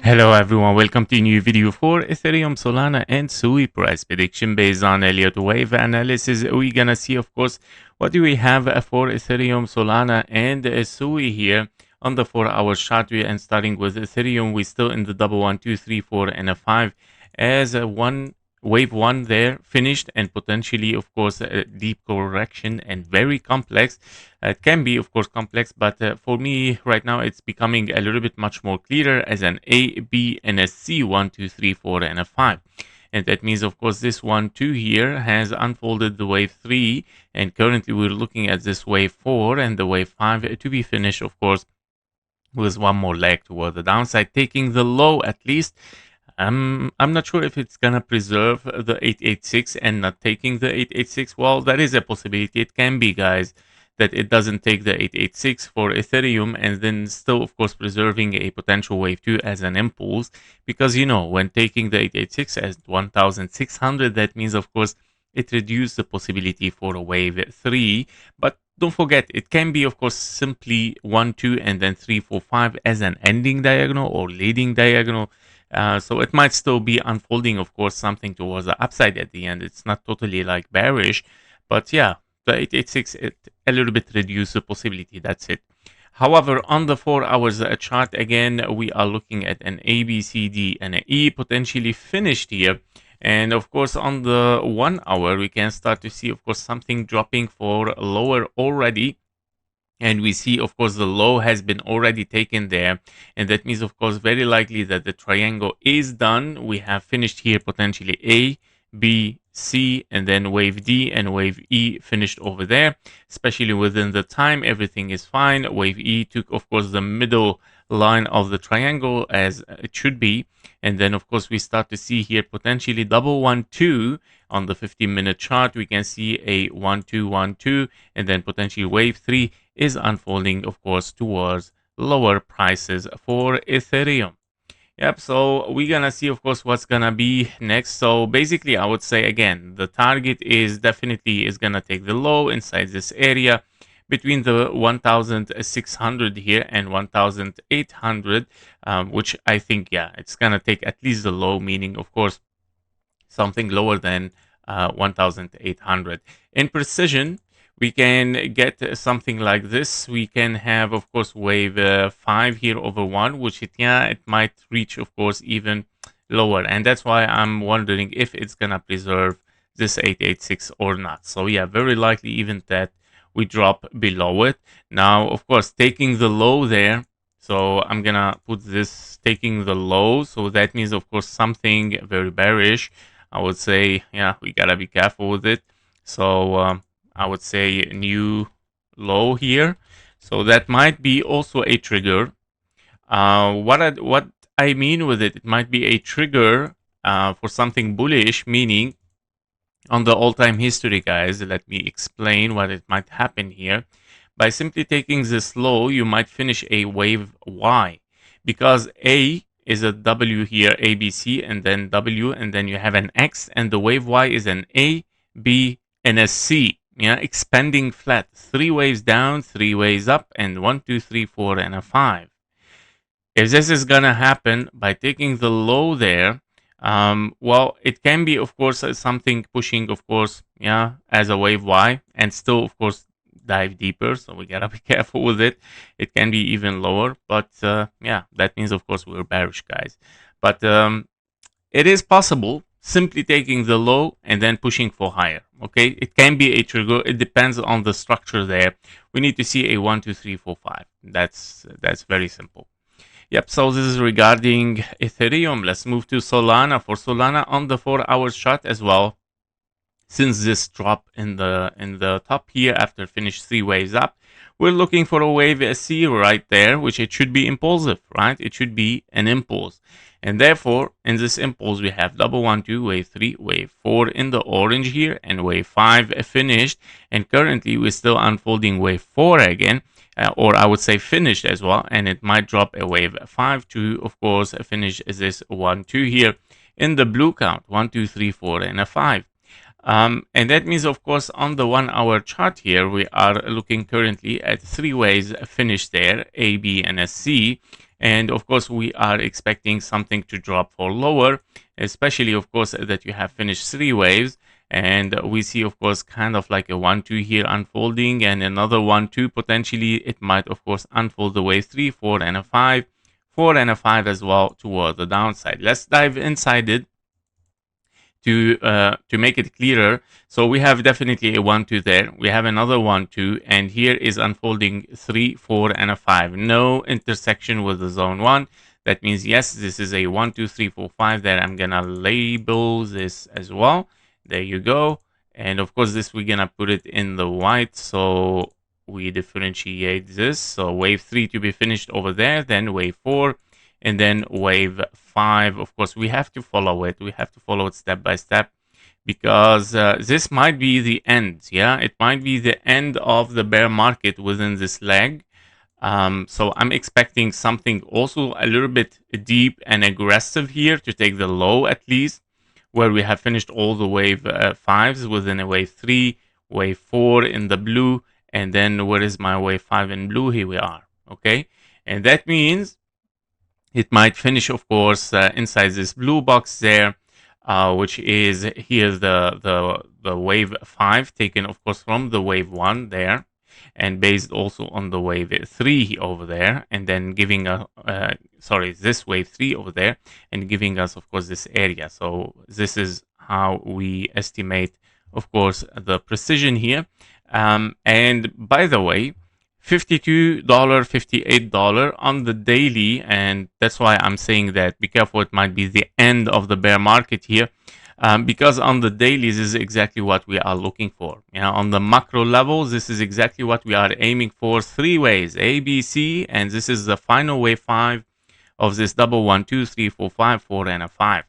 Hello everyone, welcome to a new video for Ethereum, Solana and SUI price prediction based on Elliott Wave analysis. We're gonna see, of course, what do we have for Ethereum, Solana and SUI here on the 4-hour chart. And starting with Ethereum, we're still in the double 1, 2, 3, 4 and a 5 as wave 1 there finished, and potentially, of course, a deep correction and very complex. It can be, of course, complex, but for me right now it's becoming a little bit much more clearer as an A, B, and a C, 1, 2, 3, 4, and a 5. And that means, of course, this 1, 2 here has unfolded the wave 3, and currently we're looking at this wave 4 and the wave 5 to be finished, of course, with one more leg toward the downside, taking the low at least. I'm not sure if it's gonna preserve the 886 and not taking the 886. Well, that is a possibility. It can be, guys, that it doesn't take the 886 for Ethereum and then still, of course, preserving a potential wave 2 as an impulse. Because, you know, when taking the 886 as 1600, that means, of course, it reduces the possibility for a wave 3. But don't forget, it can be, of course, simply 1, 2, and then 3, 4, 5 as an ending diagonal or leading diagonal. So it might still be unfolding, of course, something towards the upside at the end. It's not totally like bearish, but yeah, the 886, it a little bit reduce the possibility. That's it. However, on the 4 hours chart, again, we are looking at an A, B, C, D, and an E potentially finished here. And of course, on the 1 hour, we can start to see, of course, something dropping for lower already. And we see, of course, the low has been already taken there. And that means, of course, very likely that the triangle is done. We have finished here potentially A, B, C, and then wave D and wave E finished over there. Especially within the time, everything is fine. Wave E took, of course, the middle line of the triangle as it should be. And then, of course, we start to see here potentially double 1, 2 on the 15-minute chart. We can see a 1, 2, 1, 2, and then potentially wave 3 is unfolding, of course, towards lower prices for Ethereum. Yep, so we're gonna see, of course, what's gonna be next. So basically, I would say again, the target is definitely gonna take the low inside this area between the 1600 here and 1800, which I think, yeah, it's gonna take at least the low, meaning, of course, something lower than 1800. In precision, we can get something like this. We can have, of course, wave 5 here over 1, which it might reach, of course, even lower. And that's why I'm wondering if it's gonna preserve this 886 or not. So yeah, very likely even that we drop below it. Now, of course, taking the low there. So I'm gonna put this taking the low. So that means, of course, something very bearish. I would say, yeah, we gotta be careful with it. So I would say new low here. So that might be also a trigger. What I mean with it, it might be a trigger for something bullish, meaning on the all-time history, guys. Let me explain what it might happen here. By simply taking this low, you might finish a wave Y, because A is a W here, A, B, C, and then W, and then you have an X, and the wave Y is an A, B, and a C. Yeah, expanding flat, 3 waves down, 3 waves up, and 1, 2, 3, 4, and a 5. If this is gonna happen by taking the low there, well, it can be, of course, something pushing, of course, yeah, as a wave Y, and still, of course, dive deeper. So we gotta be careful with it. It can be even lower, but yeah, that means, of course, we're bearish, guys. But it is possible simply taking the low and then pushing for higher. Okay, it can be a trigger. It depends on the structure there. We need to see a 1, 2, 3, 4, 5. That's very simple. Yep, so this is regarding Ethereum. Let's move to Solana. For Solana on the 4-hour chart as well, since this drop in the top here after finished 3 waves up, we're looking for a wave C right there, which it should be impulsive, right? It should be an impulse. And therefore, in this impulse, we have double 1, 2, wave 3, wave 4 in the orange here, and wave 5 finished. And currently, we're still unfolding wave 4 again, or I would say finished as well. And it might drop a wave 5 to, of course, finish this 1, 2 here in the blue count, 1, 2, 3, 4, and a 5. And that means, of course, on the 1 hour chart here, we are looking currently at 3 waves finished there, A, B, and C. And of course, we are expecting something to drop for lower, especially, of course, that you have finished 3 waves. And we see, of course, kind of like a 1-2 here unfolding, and another 1-2 potentially. It might, of course, unfold the wave 3, 4, and a 5, 4 and a 5 as well toward the downside. Let's dive inside it to make it clearer. So we have definitely a 1-2 there. We have another 1-2, and here is unfolding 3, 4, and a 5. No intersection with the zone 1. That means, yes, this is a 1, 2, 3, 4, 5 that I'm gonna label this as well. There you go. And of course, this we're gonna put it in the white, so we differentiate this. So wave 3 to be finished over there, then wave 4, and then wave 5. Of course, we have to follow it. We have to follow it step by step, because this might be the end. Yeah, it might be the end of the bear market within this leg. So I'm expecting something also a little bit deep and aggressive here to take the low, at least, where we have finished all the wave 5s within a wave 3, wave 4 in the blue, and then where is my wave 5 in blue? Here we are. Okay, and that means it might finish, of course, inside this blue box there, which is here the wave 5 taken, of course, from the wave 1 there, and based also on the wave 3 over there, and then giving a this wave 3 over there, and giving us, of course, this area. So this is how we estimate, of course, the precision here. And by the way, $52, $58 on the daily, and that's why I'm saying that be careful, it might be the end of the bear market here, because on the daily, this is exactly what we are looking for. On the macro level, this is exactly what we are aiming for. 3 waves, A, B, C, and this is the final wave 5 of this double 1, 2, 3, 4, 5, 4, and a 5.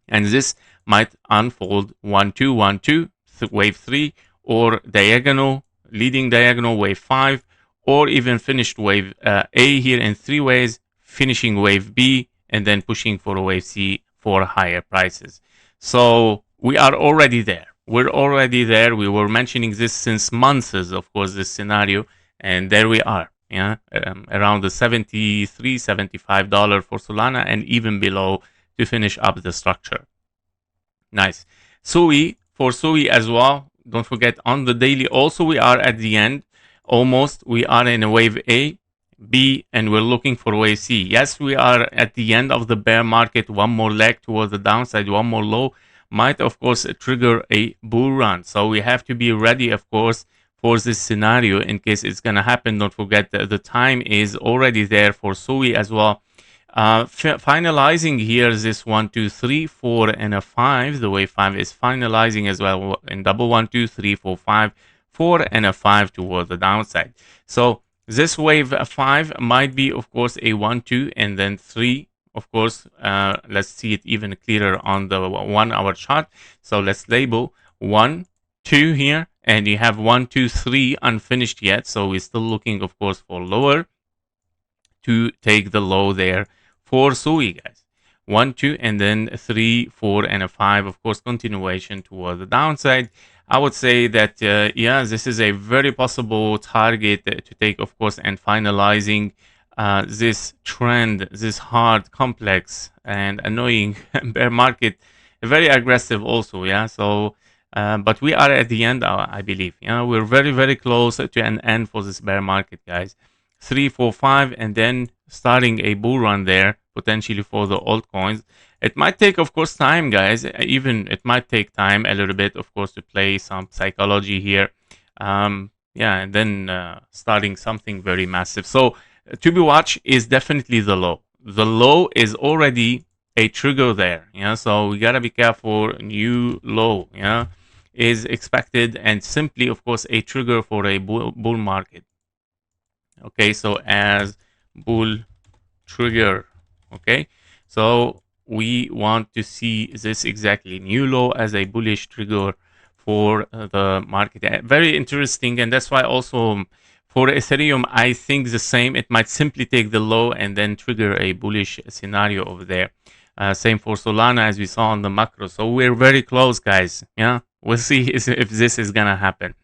And this might unfold 1, 2, 1, 2, wave 3, or diagonal, leading diagonal wave 5, or even finished wave A here in 3 ways, finishing wave B, and then pushing for a wave C for higher prices. So we are already there. We're already there. We were mentioning this since months, of course, this scenario, and there we are. Around the $73, $75 for Solana, and even below to finish up the structure. Nice. SUI, for SUI as well, don't forget on the daily also we are at the end. Almost, we are in a wave A, B, and we're looking for wave C. Yes, we are at the end of the bear market. One more leg towards the downside, one more low might, of course, trigger a bull run. So we have to be ready, of course, for this scenario in case it's going to happen. Don't forget that the time is already there for SUI as well. Finalizing here this 1, 2, 3, 4, and a 5. The wave 5 is finalizing as well in double 1, 2, 3, 4, 5. 4 and a 5 toward the downside. So this wave 5 might be, of course, a 1, 2, and then 3. Of course, let's see it even clearer on the 1 hour chart. So let's label 1, 2 here, and you have 1, 2, 3 unfinished yet. So we're still looking, of course, for lower to take the low there for SUI, guys. 1, 2, and then 3, 4, and a 5. Of course, continuation toward the downside. I would say that, yeah, this is a very possible target to take, of course, and finalizing this trend, this hard, complex, and annoying bear market, very aggressive also, yeah. So, but we are at the end, I believe. We're very, very close to an end for this bear market, guys. 3, 4, 5, and then starting a bull run there, potentially for the altcoins. It might take, of course, time, guys. Even it might take time a little bit, of course, to play some psychology here. Yeah, and then starting something very massive. So to be watched is definitely the low. The low is already a trigger there. So we gotta be careful. New low, is expected, and simply, of course, a trigger for a bull market. Okay, so as bull trigger. Okay, so we want to see this exactly, new low as a bullish trigger for the market. Very interesting, and that's why also for Ethereum, I think the same. It might simply take the low and then trigger a bullish scenario over there. Same for Solana, as we saw on the macro. So we're very close, guys. Yeah, we'll see if this is gonna happen.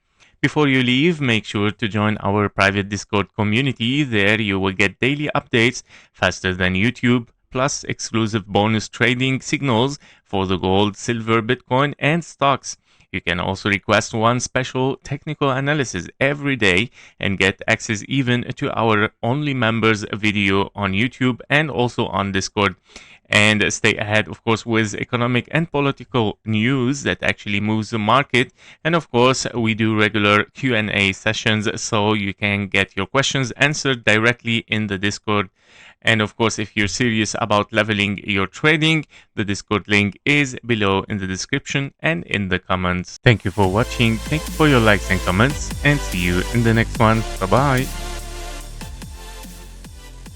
Before you leave, make sure to join our private Discord community. There you will get daily updates faster than YouTube, plus exclusive bonus trading signals for the gold, silver, Bitcoin, and stocks. You can also request one special technical analysis every day and get access even to our only members video on YouTube and also on Discord. And stay ahead, of course, with economic and political news that actually moves the market. And of course, we do regular Q&A sessions so you can get your questions answered directly in the Discord. And of course, if you're serious about leveling your trading, the Discord link is below in the description and in the comments. Thank you for watching. Thank you for your likes and comments, and see you in the next one. Bye bye.